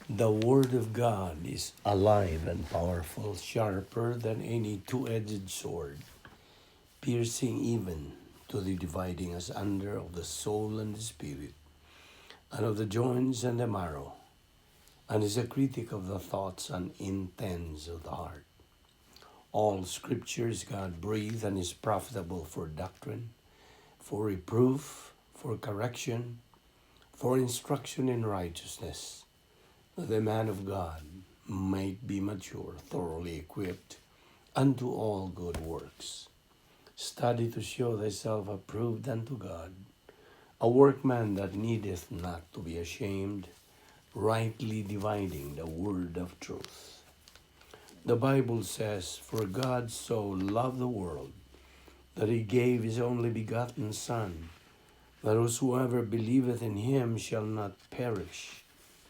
The Word of God is alive and powerful, sharper than any two-edged sword, piercing even to the dividing asunder of the soul and the spirit, and of the joints and the marrow, and is a critic of the thoughts and intents of the heart. All Scripture is God-breathed and is profitable for doctrine, for reproof, for correction, for instruction in righteousness, that the man of God might be mature, thoroughly equipped unto all good works. Study to show thyself approved unto God, a workman that needeth not to be ashamed, rightly dividing the word of truth. The Bible says, "For God so loved the world, that he gave his only begotten Son, that whosoever believeth in him shall not perish,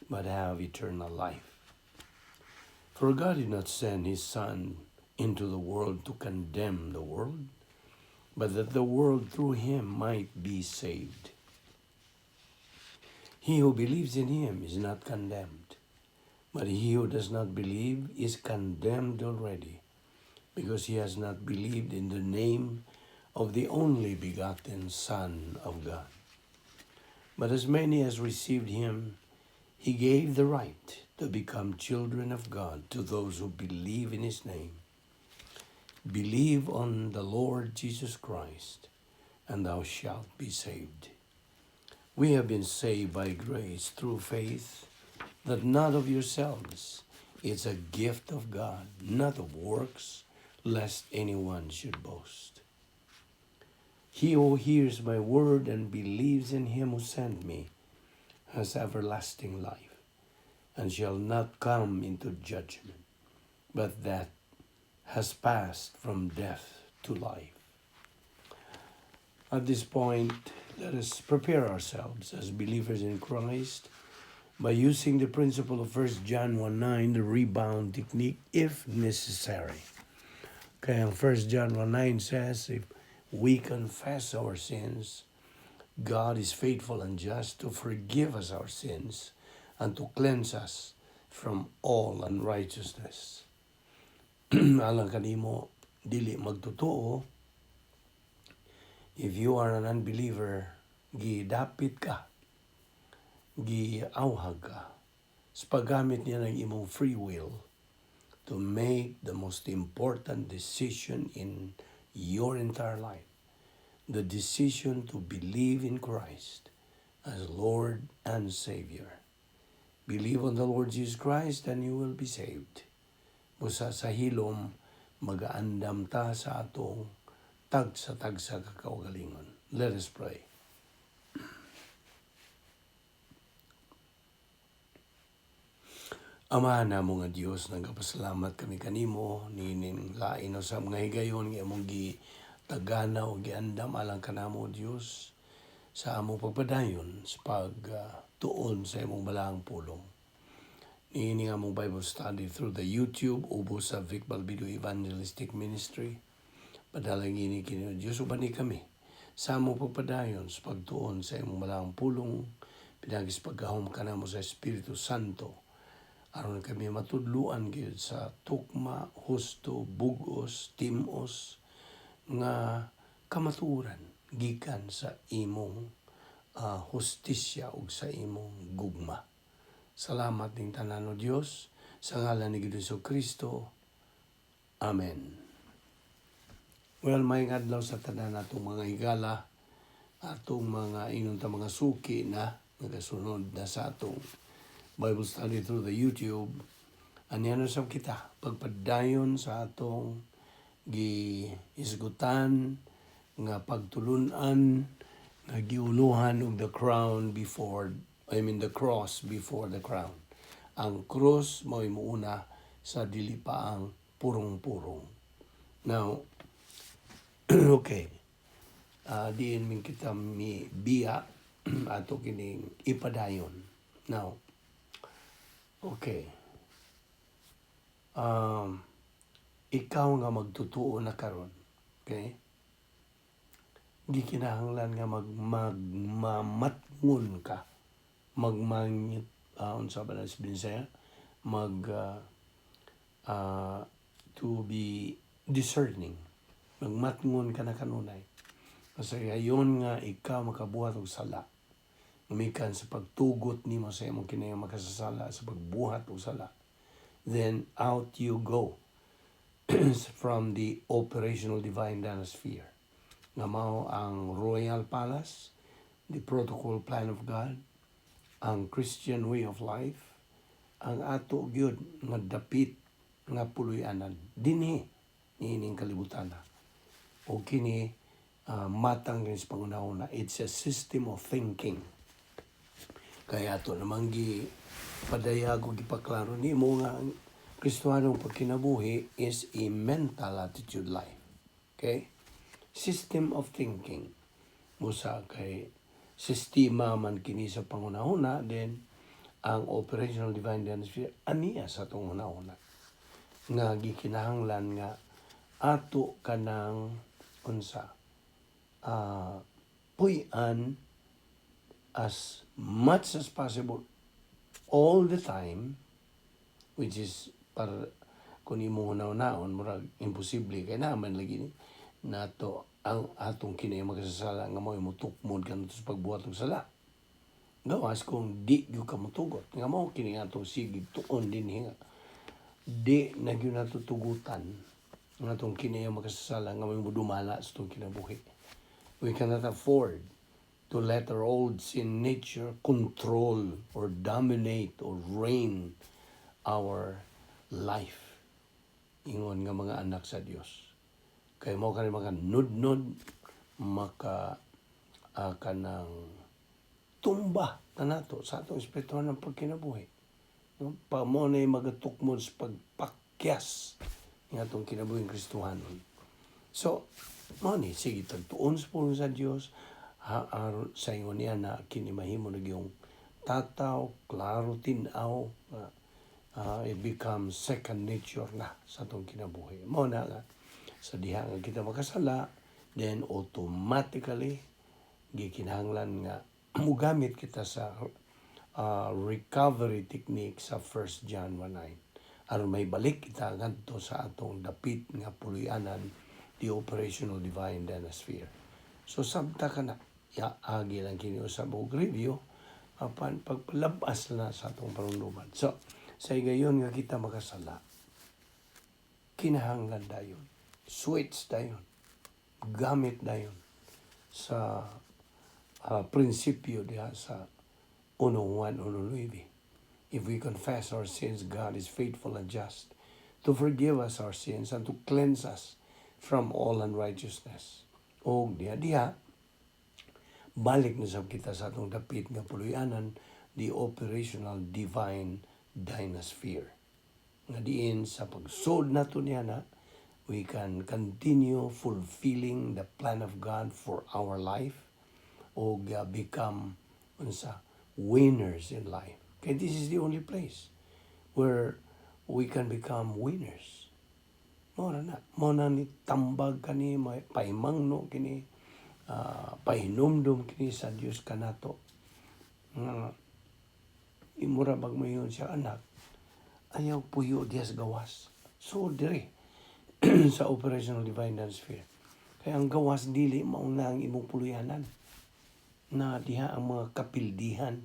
but have eternal life." For God did not send his Son into the world to condemn the world, but that the world through him might be saved. He who believes in him is not condemned, but he who does not believe is condemned already, because he has not believed in the name of the only begotten Son of God. But as many as received him, he gave the right to become children of God to those who believe in his name. Believe on the Lord Jesus Christ, and thou shalt be saved. We have been saved by grace through faith, that not of yourselves. It's a gift of God, not of works, lest anyone should boast. He who hears my word and believes in him who sent me has everlasting life, and shall not come into judgment, but that has passed from death to life. At this point, let us prepare ourselves as believers in Christ by using the principle of 1 John 1:9, the rebound technique, if necessary. Okay, and 1 John 1:9 says, if we confess our sins, God is faithful and just to forgive us our sins and to cleanse us from all unrighteousness. Alang kanimo, dili magtotoo, if you are an unbeliever, gidapit ka, giawhag ka, sa paggamit niya ng imong free will to make the most important decision in your entire life, the decision to believe in Christ as Lord and Savior. Believe on the Lord Jesus Christ and you will be saved. Busa sa hilom, mag-aandam ta sa atong tagsa-tagsa kakaugalingon. Let us pray. Ama namo nga Dios, nagapasalamat kami kanimo ninin lain sa mga higayon nga among gitaganaw giandam alang kanamo Dios sa among pagpadayon sa pagtuon sa imong balaang pulong. Niini nga among Bible study through the YouTube ubo sa Balbido Evangelistic Ministry. Padalang ini kini Dios ubani kami sa among pagpadayon sa pagtuon sa imong balaang pulong, pinagis paggahom kanamo sa Espiritu Santo. Aron kami matudluan gyud sa tukma, husto, bugos, timos nga kamatuoran gikan sa imong hustisya ug sa imong gugma. Salamat ning tanan o Dios sa ngalan ni Jesu-Kristo. Amen. Well, may adlaw sa tanan atong mga higala, atong mga inunta mga suki na nagasunod na sa atong Bible study through the YouTube. Ano sa kita pagpadayon sa atong giisgutan nga pagtulunan nga giuluhan og the crown before the cross before the crown. Ang cross mao'y muuna sa dili pa ang purong-purong. Now, okay. Diin min kita mi biya ato kining ipadayon. Now, okay. Ikaw nga magtutuo na karon, okay? Di kinahanglan nga magmamatngon ka, unsa ba na sa Visayan, to be discerning, magmatngon ka na kanunay. Kasi ayon nga ikaw makabuhat og sala, umikan sa pagtugot nimo sa imong kinahanglan makasasala sa pagbuhat og sala, then out you go from the operational divine dynasty nga mao ang royal palace, the protocol plan of God, ang Christian way of life, ang ato gyud nga dapit nga puloy-anan dinhi niining kalibutan na. O kini matang kini sa pangunahuna, it's a system of thinking. Kaya ato namang padayag o gipaklaro nimo nga ang Kristohanong pagkinabuhi is a mental attitude life. Okay? System of thinking. Musa kay sistema man kini sa pangunahuna, then ang operational divine dynasty aniya sa itong hunahuna. Nga gikinahanglan nga ato kanang unsa puy-an as much as possible all the time, which is para kung imo hunaw-naon murag imposible kay naman lagi ni nato ang atong kinay makasasala nga mao imutukmod kanto sa pagbuhat og sala. Gawas kung di gyud ka motugot nga mao kini atong sigig tuon dinhi nga di na gyud nato tugutan nga atong kinay makasasala nga mao dumala sa atong kinabuhi. We cannot afford to let our old sin nature control or dominate or reign our life. Ingon nga mga anak sa Dios. Kay mo kani mga nudnod kanang tumba na nato sa atong espiritual ng pagkinabuhi. No? Pa mo na magatukmod sa pagpakyas ng atong kinabuhing Kristohanon. So, mo ni sige tagtuon sa Dios sa ingon niya na kini mahimo na yung tataw, klaro tinaw, it becomes second nature na sa atong kinabuhi. Mo na nga sa diha nga kita makasala, then automatically gikinahanglan nga mugamit kita sa recovery technique sa 1 John 1:9 aron may balik kita ngadto sa atong dapit nga puloy-anan, the operational divine dynasty. So sabta ka na agi lang kini usab og review apan pagpalabas na sa atong panunduman. So sa gayon nga kita makasala, kinahanglan dayon, switch dayon, gamit dayon sa prinsipyo diha sa 1:1-1:9. If we confess our sins, God is faithful and just to forgive us our sins and to cleanse us from all unrighteousness. O diha balik na sab kita sa atong dapit nga puloy-anan, the operational divine dynasty. Nga diin sa pagsud nato niya na we can continue fulfilling the plan of God for our life o become winners in life. Okay, this is the only place where we can become winners. Mo na ni tambag kani paimangno kini pahinumdum kini sa Dios kanato. Imura bag mayon siya anak, ayaw puyo diya sa gawas. So dire sa operational divine dynasty. Kaya ang gawas dili mauna ang imong puluyanan. Na diha ang mga kapildihan,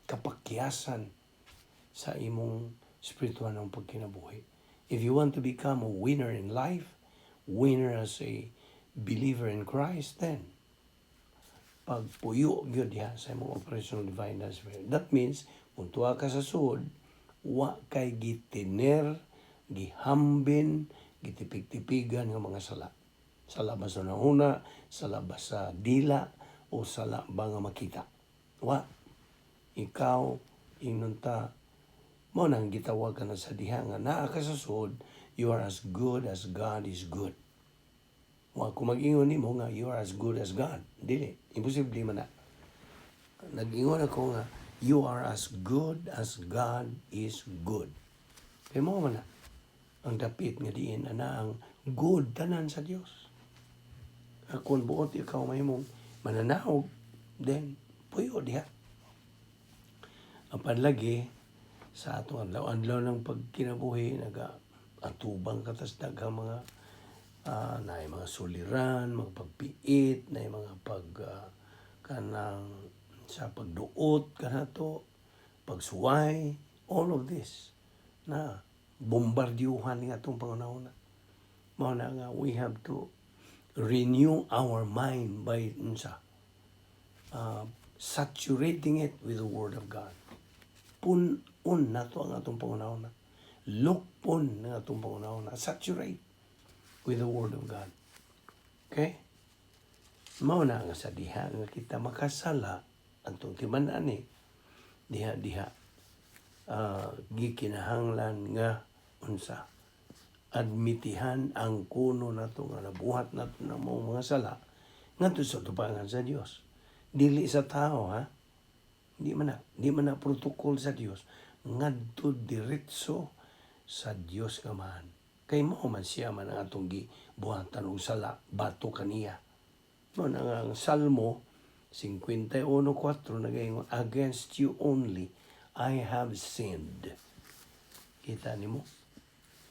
kapakyasan sa imong spiritual ng pagkinabuhi. If you want to become a winner in life, winner as a believer in Christ, then pagpuyo gyud diha sa imong operational divine dynasty. That means kung tuwa ka sa sud, wa kay gitiner, gihambin, gitipig-tipigan ng mga sala. Sa labas na una, sa labas sa dila, o sala ba nga makita. Wa, ikaw, inunta, mo nang gitawag ka na sa diha nga naa ka sa sud, you are as good as God is good. Wa, kung mag-ingon nimo nga, you are as good as God. Dili, imposible man na. Nag-ingon ako nga, you are as good as God is good. Kaya mo man na, ang dapit nga diin ana ang good tanan sa Dios. Kung buot ikaw may mong mananaog, then puyo diha. Ang panlagi, sa atong adlaw-adlaw ng pagkinabuhi, nag-atubang katas daghang mga na mga suliran, mga pagpiit, na mga kanang sa pagduot kanato, pagsuway, all of this na bombardyuhan nga atong pangunahon. Mao na nga we have to renew our mind by saturating it with the Word of God. Pun-un nato ang atong pangunahon. Lukpon ng atong pangunahon. Saturate with the Word of God. Okay? Mao na nga sa diha nga kita makasala atong timan-an diha gikinahanglan nga unsa admitihan ang kuno nato nga nabuhat nato ng mga sala ngadto sa tubangan sa Dios, dili sa tao di man na protocol sa Dios, ngadto diretso sa Dios nga man, kay mao man siya man ang atong gibuhatan og sala bato kaniya. Mao na ang Salmo 51:4 nagaingon, against you only I have sinned. Kita nimo?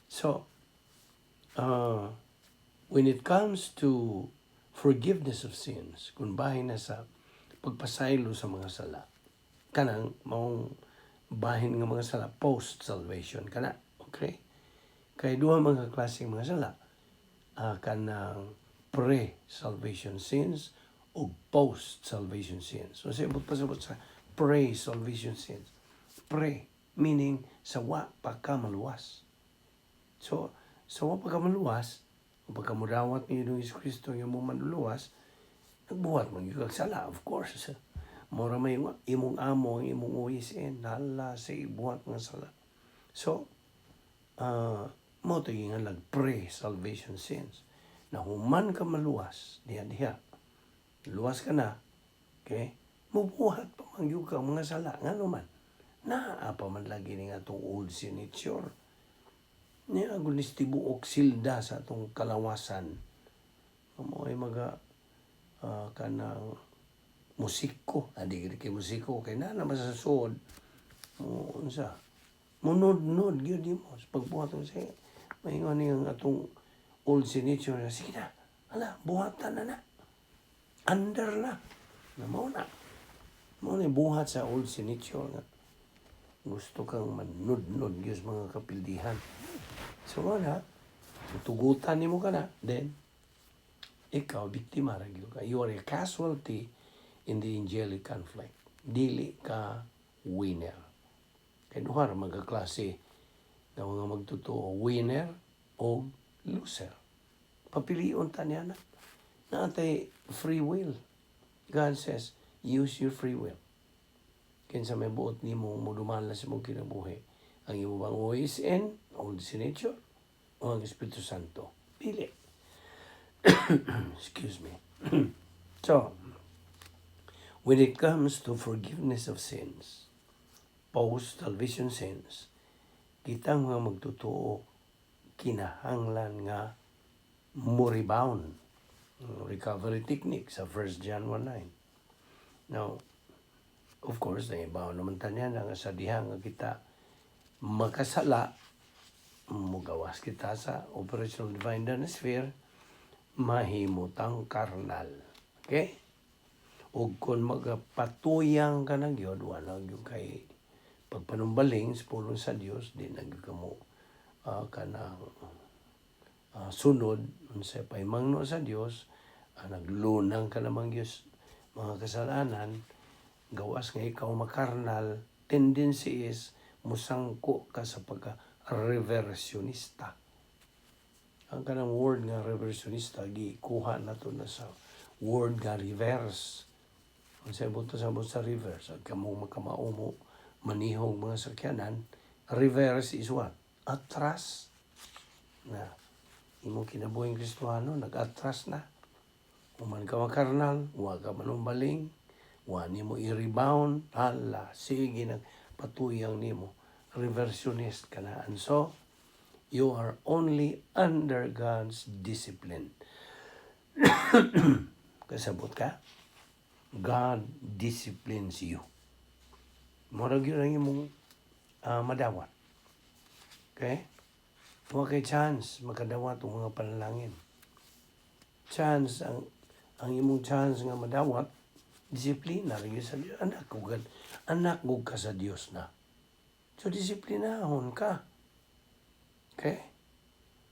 So, when it comes to forgiveness of sins, kung bahin na sa pagpasaylo sa mga sala, kanang maong bahin nga mga sala post-salvation, kana, okay? Kay duha mga klaseng mga sala, kanang pre-salvation sins o post-salvation sins. So, pasabot sa pre-salvation sins. Pre, meaning sa wa pa ka maluwas. So, sa wa pa ka maluwas, pagka mudawat ni Hesus Kristo yung mo manluwas, nagbuhat mo yung sala, of course. Mura may imong amo, imong uwisin, hala sa ibuhat ng sala. So, mo ito yung pre-salvation sins. Na human ka maluwas, diha, luwas ka na, okay? Mubuhat pa mangyug ka mga sala, nga naman. Naapa man lagi ni nga itong old sin nature. Niya gulis tibuok silda sa itong kalawasan. Mo ay kanang musiko. Adi kay musiko. Kay na naman sa suod. Unsa? Munod-nod yun di mo. Pagbuhat mo siya, maingon niya itong old sin nature. Sige na. Hala, buhatan na. Under na. Mo na buhat sa old sin nature nga. Gusto kang manod-nod yung mga kapildihan. So, tugutan ni mo ka na, then, ikaw, biktima rin ka. You are a casualty in the angelic conflict. Dili ka winner. Kaya duhar, magkaklase na mga magtotoo, winner o loser. Papilion ta niya na. Naatay free will. God says, use your free will. Kinsa may buot nimo mo dumala sa mong kinabuhi, ang imo bang OSN, old sin nature, o ang Espiritu Santo? Pili. Excuse me. So, when it comes to forgiveness of sins, post-salvation sins, kita nga magtotoo, kinahanglan nga mo rebound. Recovery technique sa 1 John 1:9. Now, of course, naibaw naman tanya na nga sa diha nga kita makasala, mugawas kita sa operational divine sphere, mahimutang karnal. Okay? O kung magpatuyang ka ng Diyod, wala yung kay pagpanumbaling sa pulong sa Diyos, di nagkamo kanang sunod, sa paimangno sa Diyos, naglunang ka namang Diyos, mga kasalanan, gawas nga ikaw makarnal, tendency is musangko ka sa pagka-reversionista. Ang kanang word nga reversionista, gikuha na to na sa word nga reverse. Kung sa buto sa reverse, ang kamong makamao mo, manihong mga sakyanan, reverse is what? Atras. Na, imong kinabuhing Kristohano, nag-atras na. Kung man ka makarnal, huwag ka manumbaling, wani mo i-rebound, hala, sige nang patuyang nimo, reversionist ka na. And so, you are only under God's discipline. Kasabot ka? God disciplines you. Marag yun ang imong madawat. Okay? Huwag kay chance makadawat ang mga panalangin. Chance, ang imong chance nga madawat, disiplina rin sa Diyos. Anak ko ka sa Diyos na. So, disiplinahon ka. Okay?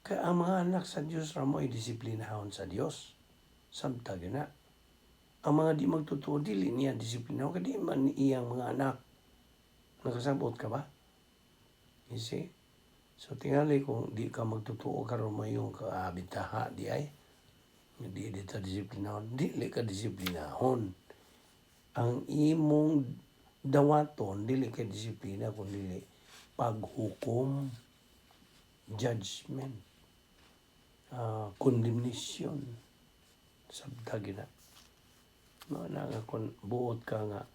Kaya ang mga anak sa Diyos ramo ay disiplinahon sa Diyos. Samtag na. Ang mga di magtotoo, dili niya disiplinahon. Kadi man iyang mga anak. Nakasabot ka ba? You see? So, tingali kung di ka magtotoo karon mo yung kaabitaha di ay. Di ta disiplinahon. Dili ka disiplinahon. Ang imong dawaton, dili ka disiplina, kundi paghukom, judgment, condemnation. Sabtagi na. Nga kung buot ka nga,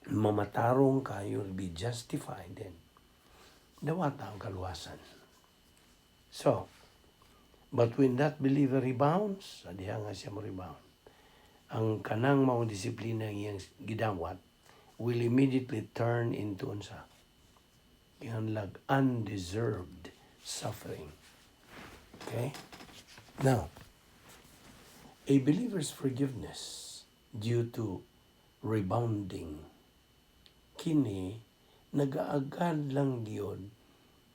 mamatarong ka, you'll be justified then. Dawata ang kaluwasan. So, but when that believer rebounds, adiha nga siya mo rebound, ang kanang maong disiplina iyang gidawat will immediately turn into unsa? Lag undeserved suffering. Okay? Now, a believer's forgiveness due to rebounding, kini nagaagad lang diyon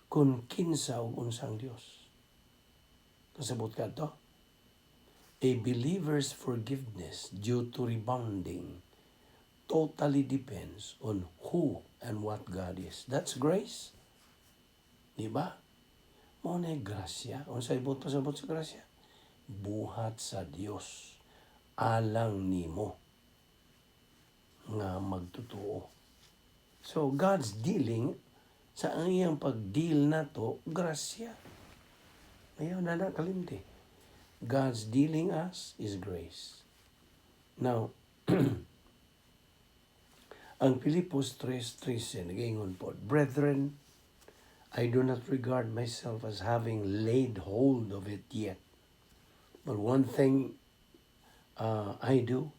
kung kinsa o unsang Dios. Kasabot ka to? A believer's forgiveness due to rebounding totally depends on who and what God is. That's grace. Di ba? Mao na grasya. Unsay buto sa grasya? Buhat sa Dios alang nimo nga magtotoo. So God's dealing sa ang iyang pag-deal nato grasya. Ayaw na kalimti. God's dealing us is grace. Now, ang Pilipos 3:13 nag-ingon po, Brethren, I do not regard myself as having laid hold of it yet. But one thing I do,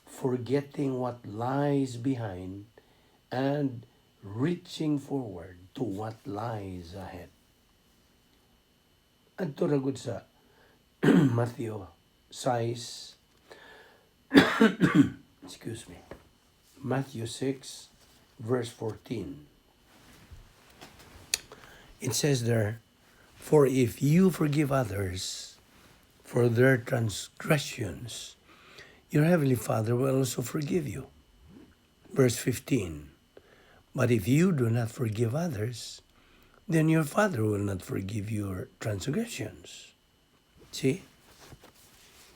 forgetting what lies behind and reaching forward to what lies ahead. Adto ra gud sa Matthew 6, excuse me, Matthew 6, verse 14. It says there, For if you forgive others for their transgressions, your heavenly Father will also forgive you. Verse 15, But if you do not forgive others, then your Father will not forgive your transgressions. See?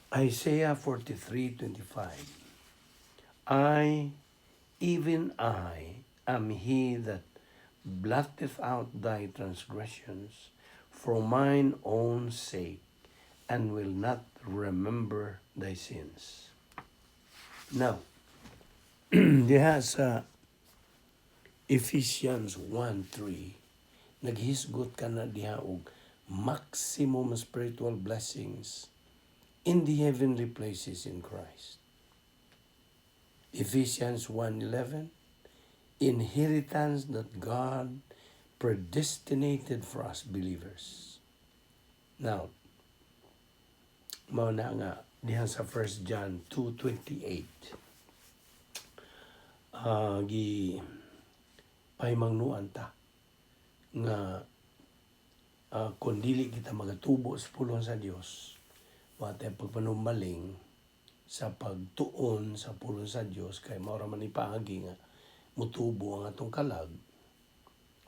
Isaiah 43:25. Even I, am he that blotteth out thy transgressions for mine own sake, and will not remember thy sins. Now, diha sa Ephesians 1:3, naghisgot ka na diha og maximum spiritual blessings in the heavenly places in Christ. Ephesians 1:11, inheritance that God predestinated for us believers. Now, mao na nga diha sa 1 John 2:28. Gi pahimangnuan ta nga kung dili kita magatubo sa pulong sa Dios, wate pagpanumbaling sa pagtuon sa pulong sa Dios kay mao ra man ipahagi nga mutubo ang atong kalag.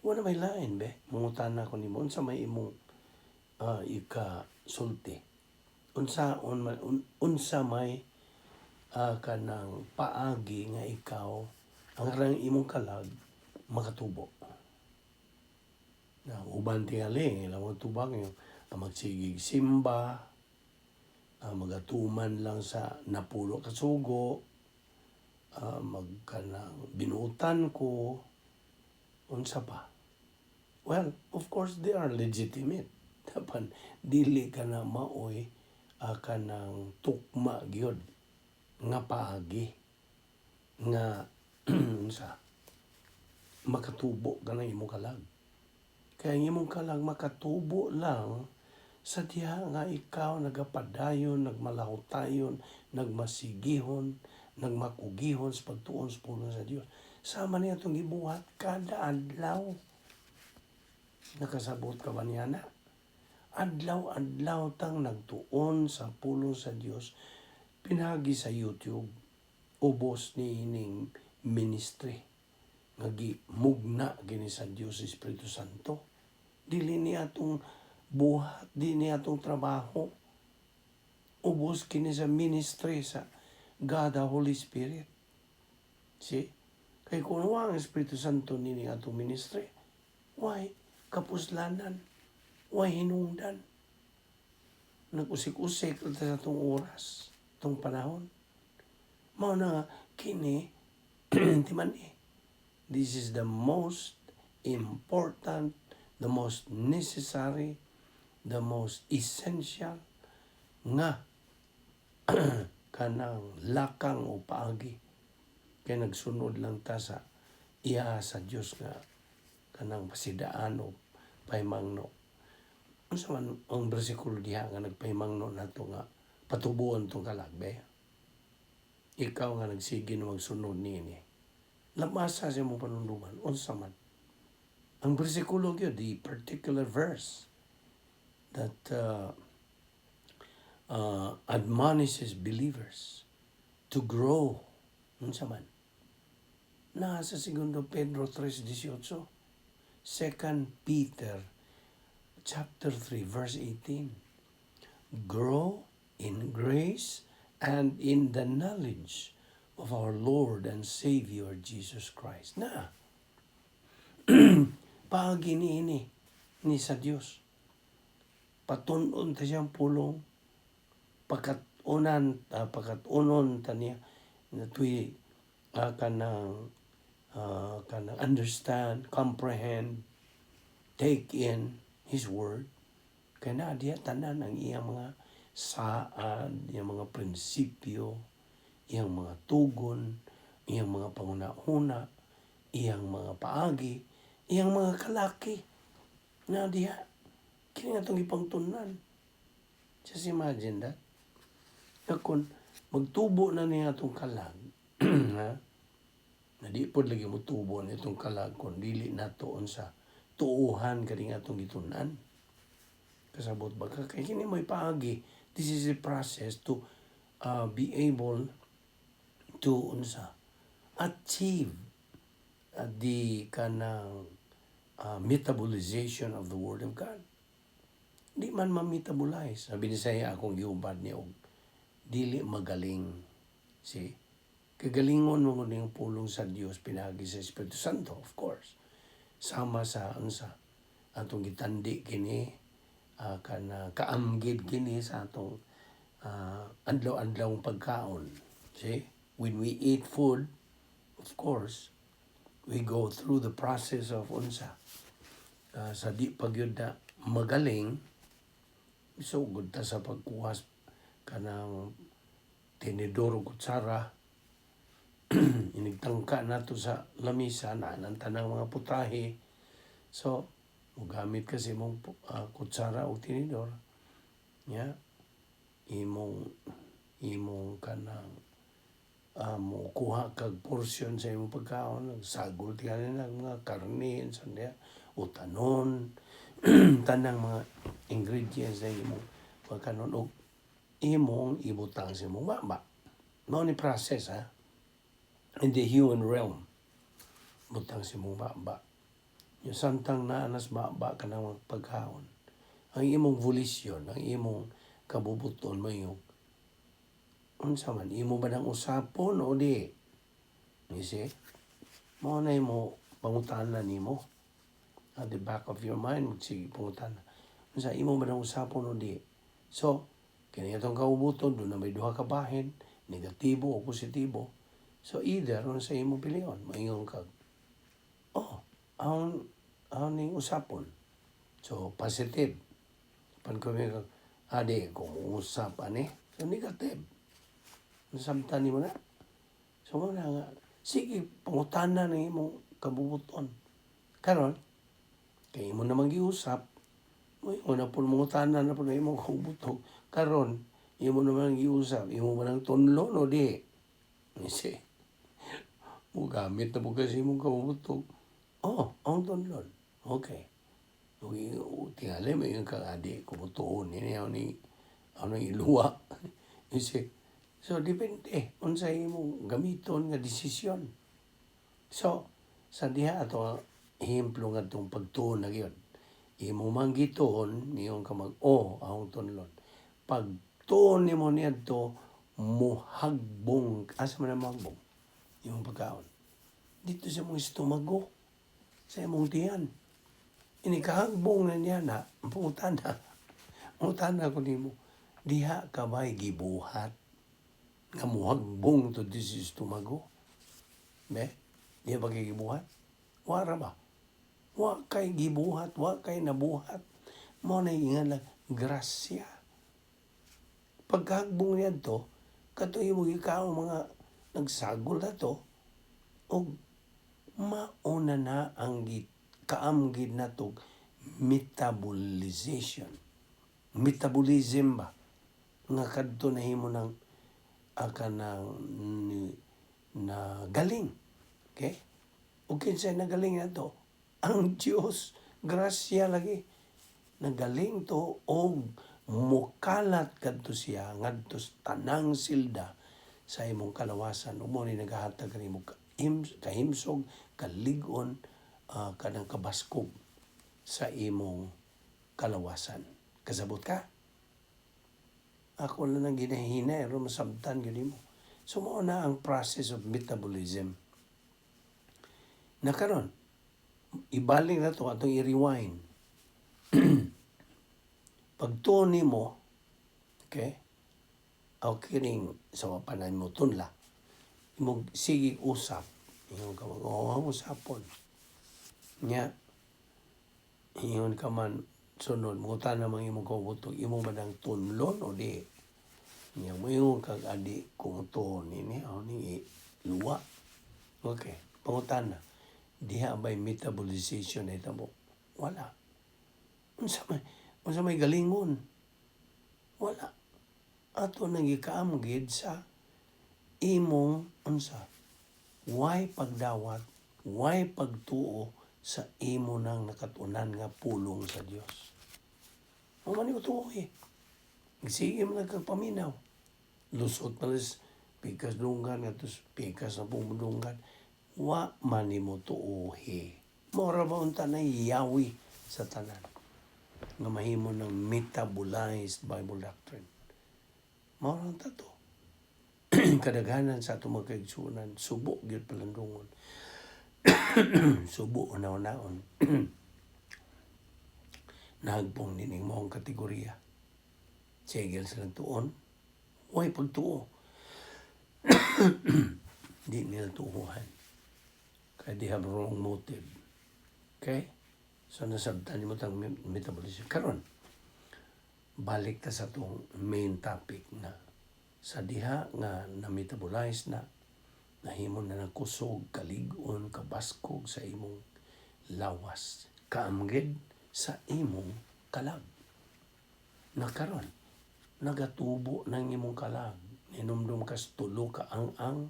Wala may lain be, mangutana ko nimo unsa may imong ika-sulti. Unsa may kanang paagi nga ikaw ang arang imong kalag makatubo. Na uban tingali ilang tubang yung magsigig simba, magatuman lang sa napulo ka sugo, magkanang binutan ko, unsa pa. Well, of course they are legitimate. Tapan dili ka na maoy kanang tukma gyud nga paagi nga unsa makatubo ka ng imong kalag. Kaya ang imong kalag makatubo lang sa diha nga ikaw nagapadayon, nagmalahutayon, nagmasigihon, nagmakugihon sa pagtuon sa pulong sa Dios. Sama niya itong gibuhat kada adlaw. Nakasabot ka ba niya na? Adlaw-adlaw tang nagtuon sa pulong sa Dios. Pinagi sa YouTube, ubos ni ining ministry. Ngagi mugna gini sa Dios Espiritu Santo. Dili niya itong buhat, di niya itong trabaho. Ubos kini sa ministry sa God the Holy Spirit. See? Kaya kung ang Espiritu Santo nini atong ministry, why kapuslanan, why hinungdan. Nag-usik-usik sa itong oras, itong panahon. Mao na kini, timan this is the most important, the most necessary, the most essential nga kanang lakang o paagi kay nagsunod lang ta sa iya sa Dios nga kanang pasidaan o pahimangno. Unsa man ang bersikulo diha nga nagpahimangno nato nga patubuon tong kalagbe. Ikaw nga nagsige na magsunod niini. Lamasa sa imong panunduman unsa man. Ang bersikulo gyud, the particular verse that admonishes believers to grow. Unsa man. Nasa 2 Pedro 3:18. 2 Peter chapter 3 verse 18. Grow in grace and in the knowledge of our Lord and Savior Jesus Christ. Na paagi ni sa Dios. Patunon ta siyang pulong pakatunon ta niya na tuy kanang understand, comprehend, take in His Word. Kaya na diya tanan ang iyang mga saan, iyang mga prinsipyo, iyang mga tugon, iyang mga panguna-una, iyang mga paagi, iyang mga kalaki. Na diya, kini nga itong ipangtunan. Just imagine that. Na kung magtubo na niya itong kalag, ha? Na di po lagi mo tubo na itong kalag kung dili na toon sa tuuhan kani nga itong gitunan. Kasabot ba ka? Kaya kini mo ipaagi. This is a process to be able to achieve the kanang metabolization of the Word of God. Di man ma-metabolize. Sabi ni saya akong giubad niya og dili magaling. See? Kagalingon mo ng pulong sa Dios pinagi sa Espiritu Santo, of course. Sama sa atong gitandi kini kana kaamgid kini sa atong adlaw-adlaw pagkaon. See? When we eat food, of course, we go through the process of sa di pagyud na magaling, so good ta sa pagkuwas kanang tinidor o kutsara, inigtangka nato sa lamisa na ng tanang mga putahe. So, gamit kasi mong kutsara o tinidor, imong kanang mo kuha kag portion sa imong pagkaon, nagsagol tiyan ng mga karne, sandiya, o tanon, tanang mga ingredients na imong pagkanon, o imong ibutang sa imong baba. Mao ni process, ha? In the human realm, butang sa imong baba. Yung samtang naanas baba ka ng pagkaon, ang imong volition, ang imong kabubuton mo yung unsa man, imo ba nang usapon o di? You see? Mao na imo pangutanan nimo. At the back of your mind, sige pangutanan. Unsa imo ba nang usapon o di? So, kini atong kaubuton, doon na may duha ka bahin, negatibo o positibo. So, either, unsa imo pilion, maingon kag, ang ning usapon. So, positive. Pan ko may kag, kung usap, so, negative. Samtan ni mo na. So, mo na nga, sige, pangutanan na imong kabubuton. Karon, kay imo namang giusap, mo na po mangutanan na po na imo kabutog. Karon, imo naman giusap, imo man ang tunlo no di. Kasi, mo gamit na po kasi imong kabutog. Ang tunlon. Okay. Tingali mo yung kagadi, kumutuon, ini ano iluwa. Kasi, so depende, unsay mo gamiton nga desisyon. So, sa diha ato ehemplo nga itong pagtuon na yun. Imo manggituon, niyong kamag, ahong tunlon. Pagtuon ni mo niya to, muhagbong, asa man ang mahagbong? Yung pagkaon. Dito sa mong istomago, sa imong tiyan. Inikahagbong na niya na, pangutana ko ni mo, diha ka ba'y gibuhat? Nga muhagbong to this istomago? Be? Diha ba kay gibuhat? Wara ba? Wa kay gibuhat, wa kay nabuhat. Mo na ingan lang, grasya. Pagkahagbong niya to, katuloy mo ikaw mga nagsagol na to, o mauna na ang kaamgid na to metabolization. Metabolism ba? Nga kadto na himo ng na galing. Okay? O kinsay nagaling na to? Ang Diyos, grasya lagi. Nagaling to og mukalat kadto siya ngadto tanang silda sa imong kalawasan. Umo ni nagahatag kanimo kahimsog, kalig-on, kanang kabaskog sa imong kalawasan. Kasabot ka? Ako na nang ginahina, pero masabtan yun mo. So, mao na ang process of metabolism. Na karon, ibalik na to atong i-rewind. Pagtuon nimo, okay, o kining sa mapanan mo tunla, imong sige usap, ingon ka usapon. Nya, ingon ka man, sunod, muta namang imong kabutog, imong manang tunlon o di. Nya, mo ingon kag adi, kung tuon ini, ni luwa. Okay, pangutan na. Diha ba'y metabolization na ito mo? Wala. Unsa may galingon? Wala. Ato nang ikaamgid sa imong unsa? Why pagdawat? Why pagtuo sa imo nang nakatunan nga pulong sa Dios? O man tuo eh. Sige man nagpaminaw. Lusot man pikas dunggan nga tus pikas na pumudunggan. Wa man mo tuohi. Mora ba unta na yawi sa tanan nga mahimo ng metabolized Bible doctrine. Mora unta to. Kadaghanan sa ato magkaigsunan, subo gyud palandungon. Subo unaw-naon. Nagpong nining mong kategorya. Segel sa tuon, way pagtuo. Di nila tuuhan. Kaya they have wrong motive. Okay? So, nasabtan mo tang metabolism. Karon, balik ta sa itong main topic na sa diha nga na-metabolize na nahimo na ng kusog, kalig-on, kabaskog sa imong lawas. Kaamgid sa imong kalag. Na karon, nagatubo ng imong kalag. Ninumdum kas tulo ka ang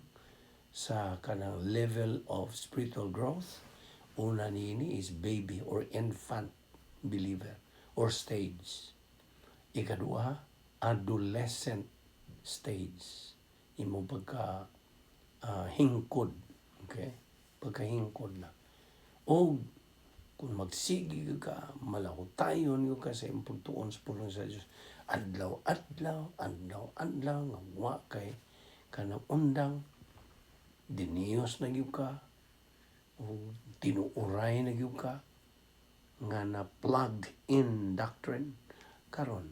sa kanang level of spiritual growth. Una nini is baby or infant believer or stage. Ikadua, adolescent stage. Imong pagka hingkod. Okay? Pagkahingkod na. O kung magsigi ka, malahutayon ka sa imong pagtuon sa pulong sa Diyos. Adlaw-adlaw, nga wa kay kanang undang, diniyos na gyud ka, o tinuuray na gyud ka, nga na plug in doctrine. Karon,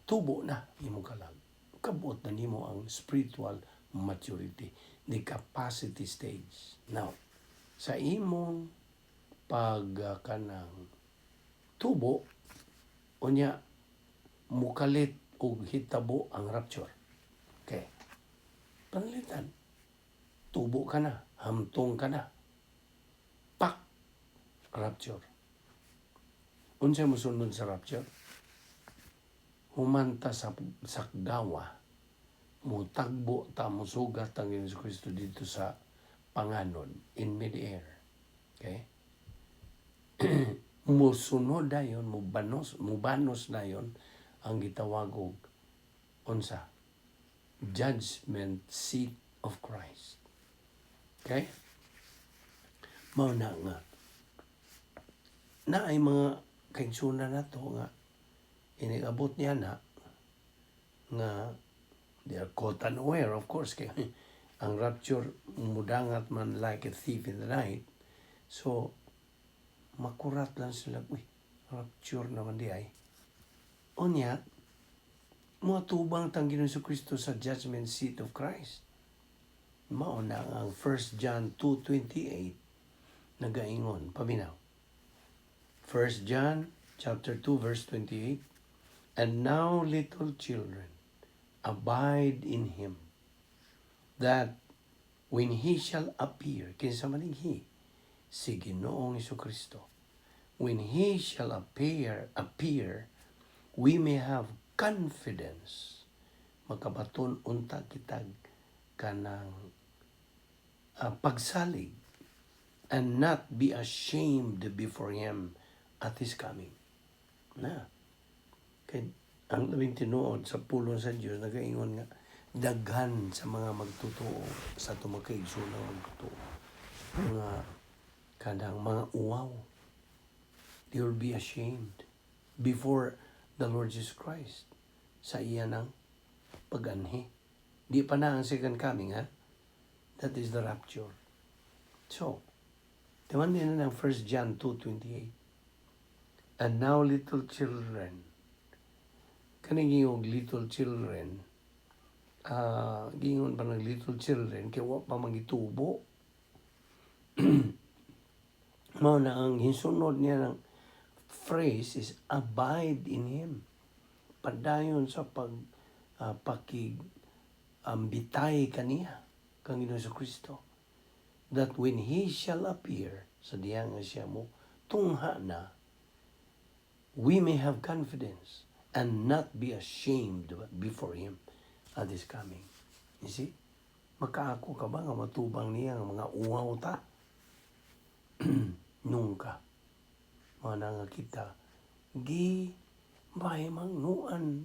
tubo na imong kalag. Kabuot na nimo ang spiritual maturity, the capacity stage. Now, sa imong kanang tubo, unya mukalit og hitabo ang rapture. Okay. Panalitan. Tubo ka na, hamtong ka na. Rapture. Unsa mosunod sa rapture? Humanta sa sakdawa, mutagbo ta musugat ang Hesus Kristo dito sa panganon in mid-air. Okay? Musunod dayon, mubanos dayon ang gitawag og unsa? Judgment seat of Christ. Okay? Mao na nga. Na ay mga kaigsunan na to nga inigabot niya na nga they are caught unaware, of course, kay ang rapture mudangat man like a thief in the night. So makurat lang sila, uy, rapture naman di ay. Unya, matubang tang Ginoong Kristo sa judgment seat of Christ. Mao na ang 1 John 2:28 nagaingon, paminaw. 1 John chapter 2 verse 28, and now little children, abide in him, that when he shall appear, kinsa man he, si Ginoong Kristo, when he shall appear, we may have confidence. Makabaton unta kitag kanang pagsalig, and not be ashamed before him at his coming. Na. Kay ang labing tinuod sa pulong sa Diyos, nagaingon nga, daghan sa mga magtotoo sa tumakaigsunan magtotoo. Mga kanang mga uwaw. They will be ashamed before the Lord Jesus Christ sa iya ng pag-anhi. Di pa na ang second coming, ha? That is the rapture. So, timan din na ng 1 John 2:28. And now little children, kaning yung little children, gingon pa ng little children, kaya wa pa mangitubo. Mao na ang hinsunod niya ng phrase is abide in him. Padayon sa ambitay kaniya kang Ginoong Kristo, that when he shall appear, sa diya nga siya mo tungha na, we may have confidence and not be ashamed before him at his coming. You see? Makaako ka ba nga matubang niya ang mga uwaw ta? Nungka. Mana nga kita, mahimangnuan,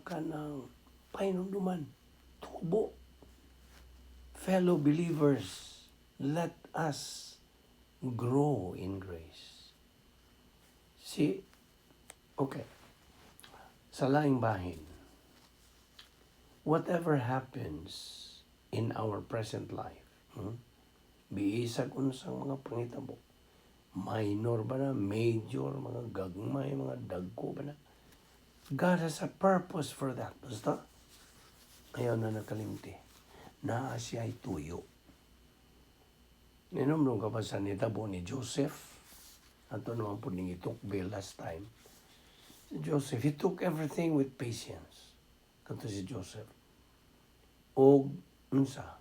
kanang painunduman, tubo. Fellow believers, let us grow in grace. See, okay, sa laing bahin, whatever happens in our present life, biisag unsang mga pangitabo, minor ba na, major, mga gagmay, mga dagko ba na, God has a purpose for that. Basta, ayaw na nakalimti, na siya ay tuyo. Ninomdom ka pa sa nitabo ni Joseph, ato naman po ning itukbe last time. Si Joseph, he took everything with patience. Kanto si Joseph. O, unsa,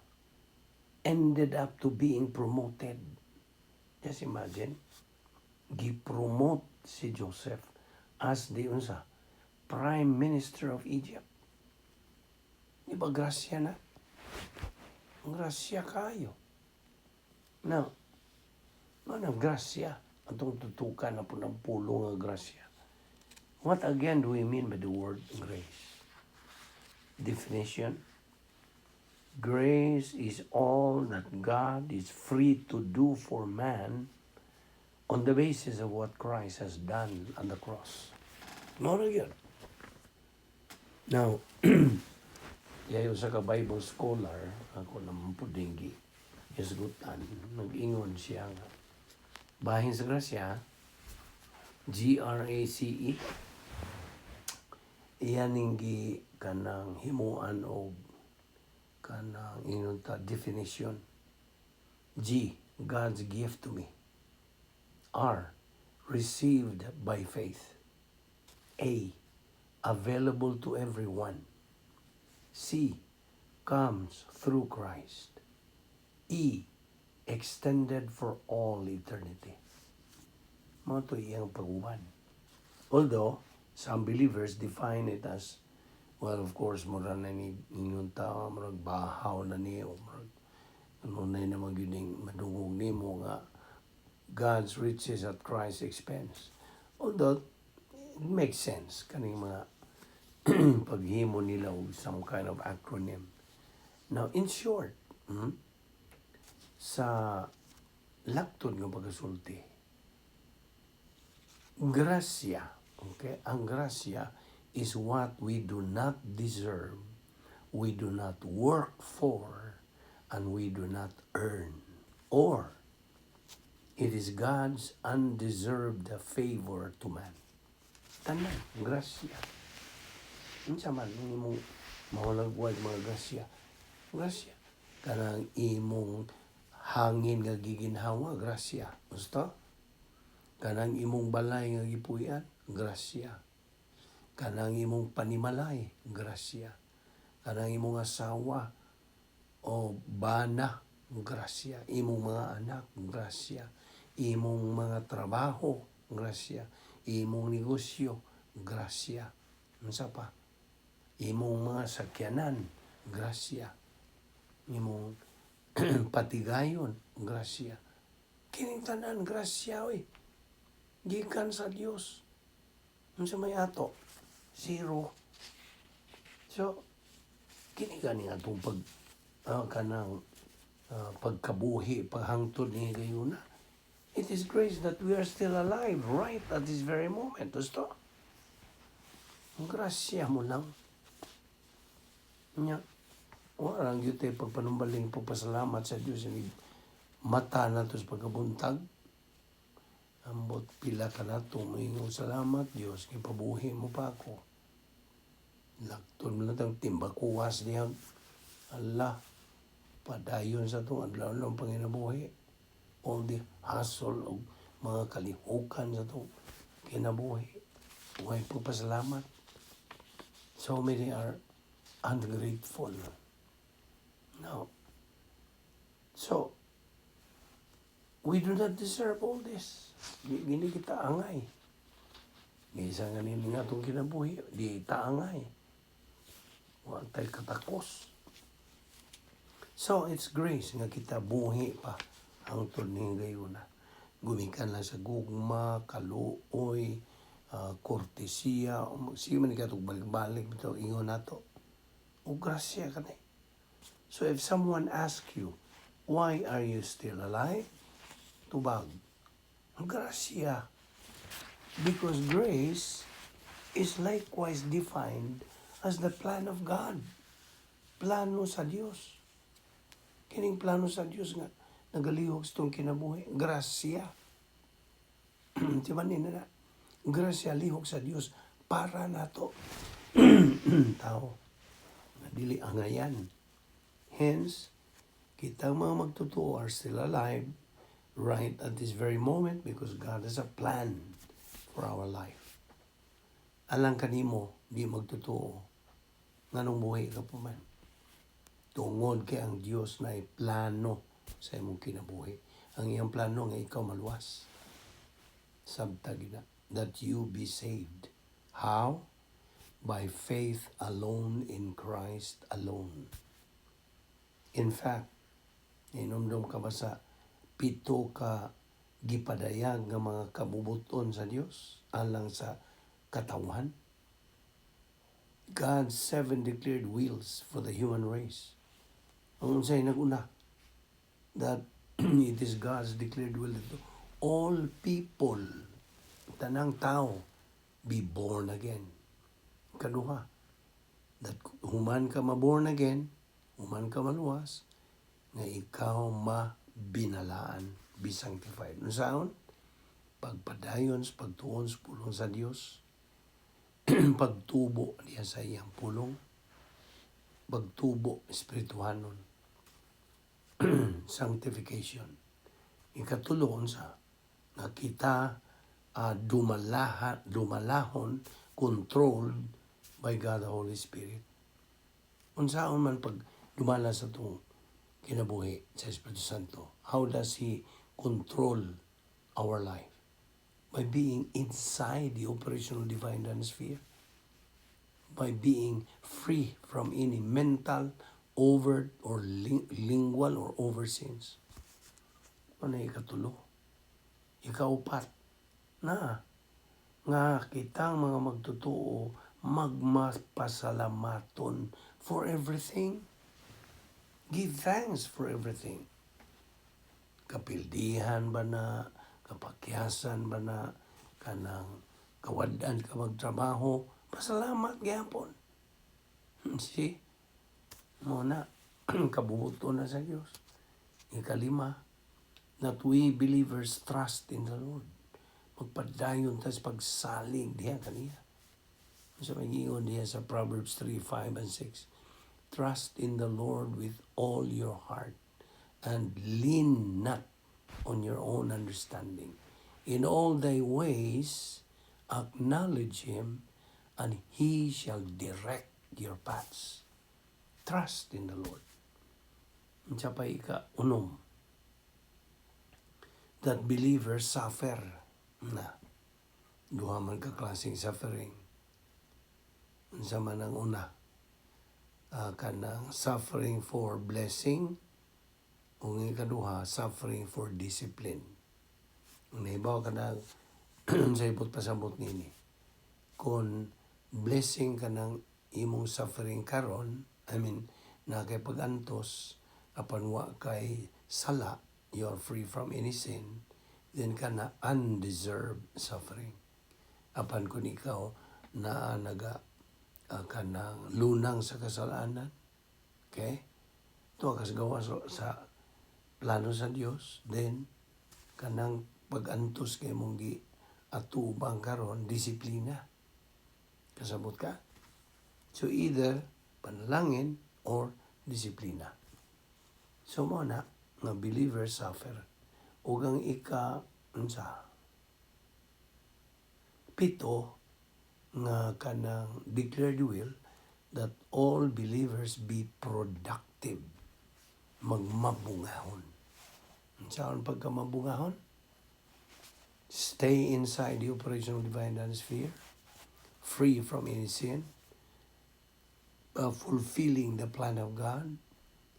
ended up to being promoted. Just imagine, gi-promote si Joseph as the, unsa, Prime Minister of Egypt. Iba grasya na. Grasya kayo. Now, manang grasya. Atong tutukan na po ng pulong ng grasya. What again do we mean by the word grace? Definition: grace is all that God is free to do for man on the basis of what Christ has done on the cross. Not again. Now, yayo sa ka-Bible scholar, ako naman po dingi, hisgutan, nag-ingon siya nga, bahin sa grasya, GRACE, iyan ninggi kanang himuan o kanang ingon ta definition. G, God's gift to me. R, received by faith. A, available to everyone. C, comes through Christ. E, extended for all eternity. Mao to iyang pag-uban. Although, some believers define it as, well, of course, mura na ninyong tao, murag bahaw na niyo, murag ano na yun naman yun madungog ni mo nga God's riches at Christ's expense. Although, it makes sense, kaning mga paghimo nila og some kind of acronym. Now, in short, sa laktod ng pagkasulti, grasya, okay? Ang grasya is what we do not deserve, we do not work for, and we do not earn. Or, it is God's undeserved favor to man. Tanan, grasya. Unsa man ang imong mahulagwad mga grasya? Grasya. Kanang imong hangin nga giginhawa, grasya. Gusto? Kanang imong balay nga gipuy-an, grasya. Kanang imong panimalay, grasya. Kanang imong asawa o bana, grasya. Imong mga anak, grasya. Imong mga trabaho, grasya. Imong negosyo, grasya. Unsa pa? Imong mga sakyanan, grasya. Imong patigayon, grasya. Kining tanan, grasya, oy. Gikan sa Dios. Unsa may ato? Zero. So, kini gani atong pagkabuhi, paghangtod ni gayuna. It is grace that we are still alive right at this very moment. Gusto? Grasya mo lang. Nya, warang yun tayo pagpanumbaling pagpasalamat sa Diyos. Mata na ito sa pagkabuntag. Ambot pila ka na ito. Mayroong salamat, Diyos. Kipabuhi mo pa ako. Laktod mo lang itong timbakuwas niya. Allah, padayon sa itong adlaw ng panginabuhi. All the hustle o mga kalihukan sa itong kinabuhi. Huwag pagpasalamat. So many are ungrateful. No. So, we do not deserve all this. Gini kita angay. Isa nga nini nga itong kinabuhi. Di kita angay. Huwag tayo katakos. So, it's grace nga kita buhi pa ang tuning gayuna. Gumikan lang sa gugma, kaluoy, kortesiya, sige man ikatong balik-balik ito, ingon nato. O grasya ka na. So if someone asks you, why are you still alive? Tubag, grasya. Because grace is likewise defined as the plan of God. Plano sa Dios. Kining plano sa Dios nga, nagalihok sa itong kinabuhi. Grasya. Diba nina na? Grasya, lihok sa Dios para nato. Tao. Dili angayan. Hence, kitang mga magtotoo are still alive right at this very moment because God has a plan for our life. Alang kanimo, di magtotoo. Nganong buhay ka po man. Tungod kay ang Diyos na plano sa imong kinabuhi. Ang iyang plano nga ikaw maluwas. Sabtag na, that you be saved. How? By faith alone in Christ alone. In fact, inomdom ka ba sa 7 ka gipadayag nga mga kabubuton sa Dios alang sa katawan? God's 7 declared wills for the human race. Ang unsay naguna, that it is God's declared will to all people, tanang tao, be born again. Kaduha, that human ka ma-born again, human ka maluwas, nga ikaw mabinalaan, be sanctified. Ano saan? Pagpadayon, pagtuon sa pulong sa Dios, pagtubo niya sa iyang pulong, pagtubo espirituhanon, sanctification. Ikatulong sa na kita dumalahon, controlled by God the Holy Spirit. Unsaon man pag dumala sa itong kinabuhi sa Espiritu Santo, how does He control our life? by being inside the operational divine dance sphere, by being free from any mental, overt, or lingual or over sins. Ano ikatulo? Ikaupat na nga kitang mga magtotoo magmapasalamaton for everything. Give thanks for everything. Kapildihan ba na, kapakyasan ba na, kanang kawadan ka magtrabaho, pasalamat gyapon. See? Muna, kabubuto na sa Diyos. Ikalima, that we believers trust in the Lord. Magpadayon tas pagsaling diha kaniya. Sa mag-iyon diha sa Proverbs 3, 5, and 6. Trust in the Lord with all your heart and lean not on your own understanding. In all thy ways, acknowledge Him, and He shall direct your paths. Trust in the Lord. Sa pa ika-unom, that believers suffer na. Duha man ka klaseng suffering. Sa man ang una, kanang suffering for blessing, o ikaduha, suffering for discipline. Naibaw ka na sa ipot pasabot nini. Kung blessing ka ng imong suffering karon, nakipag-antos, apan wa kay sala, you are free from any sin, then ka na undeserved suffering. Apan kung ikaw na kanang lunang sa kasalanan, okay? Ito kasagawa sa plano sa Dios, then kanang pag-antos kay mong gi atubang karon disiplina. Kasabot ka? So either panalangin or disiplina. So mo na nga believers suffer. Ug ang pito nga kanang declared will that all believers be productive. Magmabungahon. Saan pagkamabungahon? Stay inside the operational divine dance sphere, free from any sin, fulfilling the plan of God,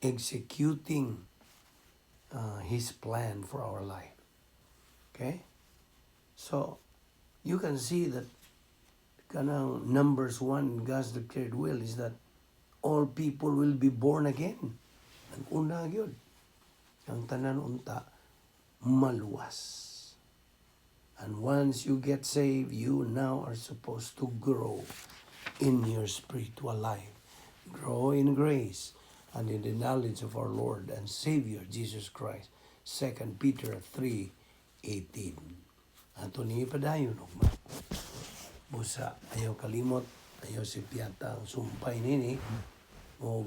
executing His plan for our life. Okay? So, you can see that kanang Numbers 1, God's declared will is that all people will be born again. Nag-una yun. Ang tanan unta, maluwas. And once you get saved, you now are supposed to grow in your spiritual life. Grow in grace and in the knowledge of our Lord and Savior, Jesus Christ. 2 Peter 3:18. Ato ni ipadayon, ugma. Busa, ayaw kalimot, ayaw si piyata ang sumpay nini, o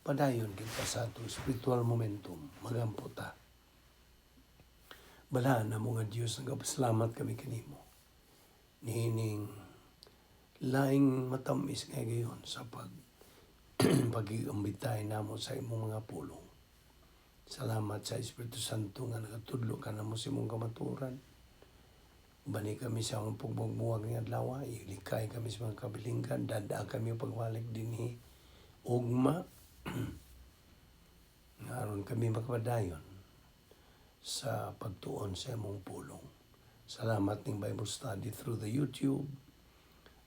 padayon kita sa ato spiritual momentum, magamputa. Bala na mga Diyos, nagpasalamat kami kanimo. Nining laing matamis nga gayon sa pag-iambitay namo sa imong mga pulong. Salamat sa Espiritu Santo nga nagatudlo ka namo sa imong kamaturan. Bani kami sa among pagbubuwag ng adlaw, ilikay kami sa mga kabilinggan, dada kami pagwalik dinhi. Ugma, ngaron kami magpadayon sa pagtuon sa imong pulong. Salamat ning Bible study through the YouTube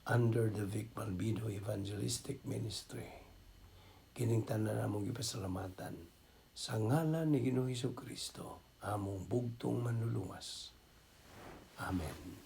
under the Balbido Evangelistic Ministry. Kining tanan namong gipasalamatan sa ngalan ni Ginoong Hesukristo, among bugtong manluluwas. Amen.